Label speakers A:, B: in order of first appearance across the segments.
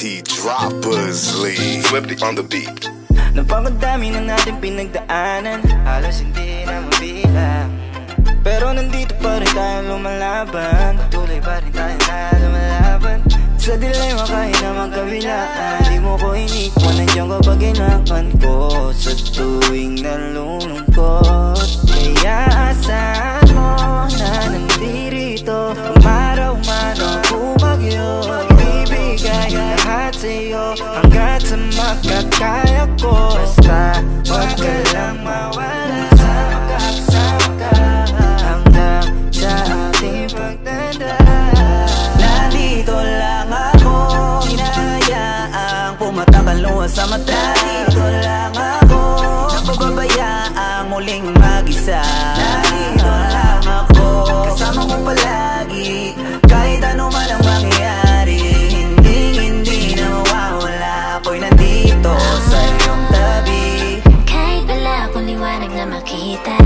A: T Droppers League. Swifty on the beat.
B: Napakadami na natin pinagdaanan, halos hindi na mabilang. Pero nandito pa rin tayo lumalaban, patuloy pa rin tayo na lumalaban. Sa dilema kahit na magkabilaan, di mo ko inikwan, nandiyan kapag kailangan ko. Sa tuwing nalulungkot, kaya asahan mo na nandirito. Umaraw man o bumagyo, ibibigay lahat sa'yo hanggat sa makakaya ko. Basta wag ka lang mawala, kasama ka hanggang sa ating pagtanda. Nandito lang ako, hinahayaang pumatak ang luha sa mata. Nandito lang ako, napababayaang muling mag-isa. Nandito lang ako, kasama mo palagi, kahit ano man ang mangyayari. Hindi na mawawala, ako'y nandito sa iyong tabi.
C: Kahit wala akong liwanag na makita,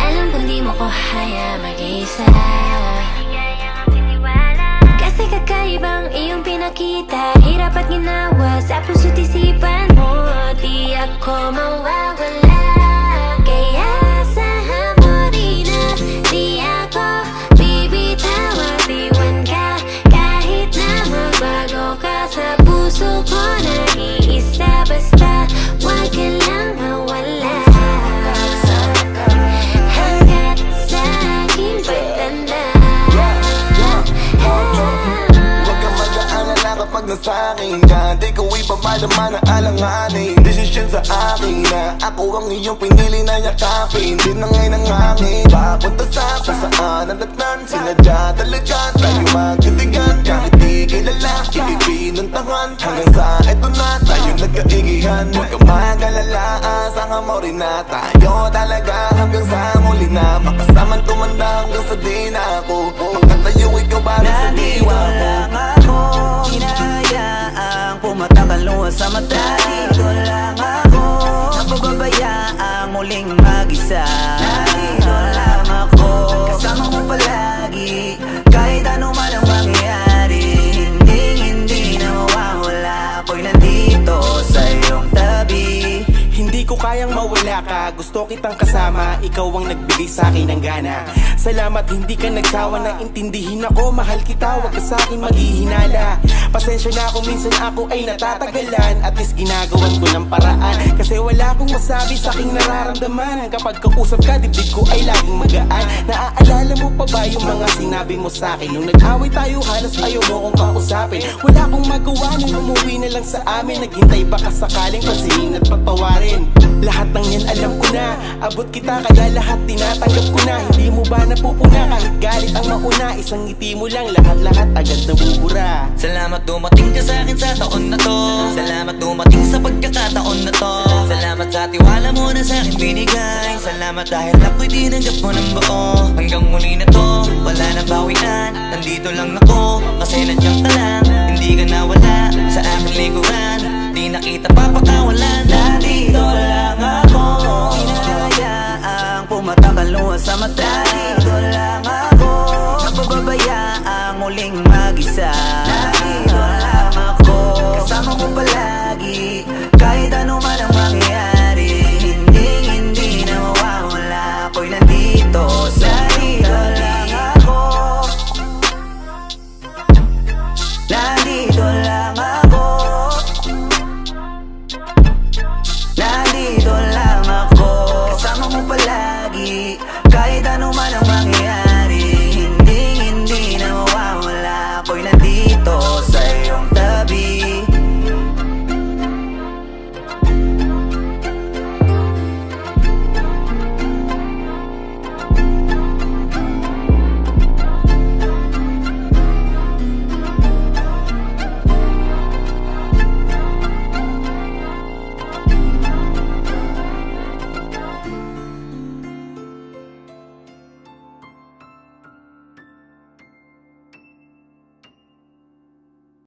C: alam kong di mo ko haya mag-isa. Kasi kakaibang iyong pinakita, hirap at ginawa sa puso't isipan mo. Di ako mawawala, kaya asahan mo rin na di ako bibitawan. Iwan ka kahit na magbago ka sa puso ko. Nag-iisa basta wag ka lang mawala hanggat sa aking pagtanda.
D: Huwag kang mag-aalala kapag nasa akin ka, di ko ipapadama na alanganin. Desisyon sa akin na ako ang iyong pinili na yakapin. Di na ngayon ang hangin papunta sa kung saan nadatnan. Sinadya talaga tayo magkatigan, kahit di kilala ipipinuntahan. Hanggang sa eto na tayo nagkaigihan. Huwag kang mag-alala, asahan mo rin na tayo talaga hanggang sa muli na makasamang tumanda hanggang sa di na ako makatayo ikaw para sa diwa ko.
B: Nandito lang ako, hinahayaang pumatak ang luha sa mata. Nandito lang ako, napababayaang muling mag-isa. Nandito lang ako, kasama mo palagi, kahit ano man ang mangyayari. Hindi na mawawala, ako'y nandito sa iyong tabi.
E: Hindi ko kayang mawala ka, gusto kitang kasama. Ikaw ang nagbigay sa'kin ng gana. Salamat hindi ka nagsawa na intindihin ako. Mahal kita, wag ka sa'kin maghihinala. Pasensya na kung minsan ako ay natatagalan. At least ginagawan ko ng paraan, kasi wala akong masabi sa'king nararamdaman. Kapag kausap ka, dibdib ko ay laging magaan. Naaalala mo pa ba yung mga sinabi mo sa'kin? Nung nag-away tayo, halos ayaw mo kong kausapin. Wala akong magawa nung umuwi na lang sa amin. Naghintay baka sakaling pasihin at patawarin. Lahat ng yan alam ko na, abot kita kaya lahat tinatanggap ko na. Hindi mo ba napupuna kahit galit ang mauna? Isang ngiti mo lang, lahat-lahat agad nabubura.
F: Salamat dumating ka sa'kin sa taon na to. Salamat dumating sa pagkakataon na to. Salamat sa tiwala mo na sa'kin binigay. Salamat dahil ako'y tinanggap mo ng buo. Hanggang muli na to, wala na bawian. Nandito lang ako, kasi nandiyan ka lang. Hindi ka nawala sa aking lingkuran.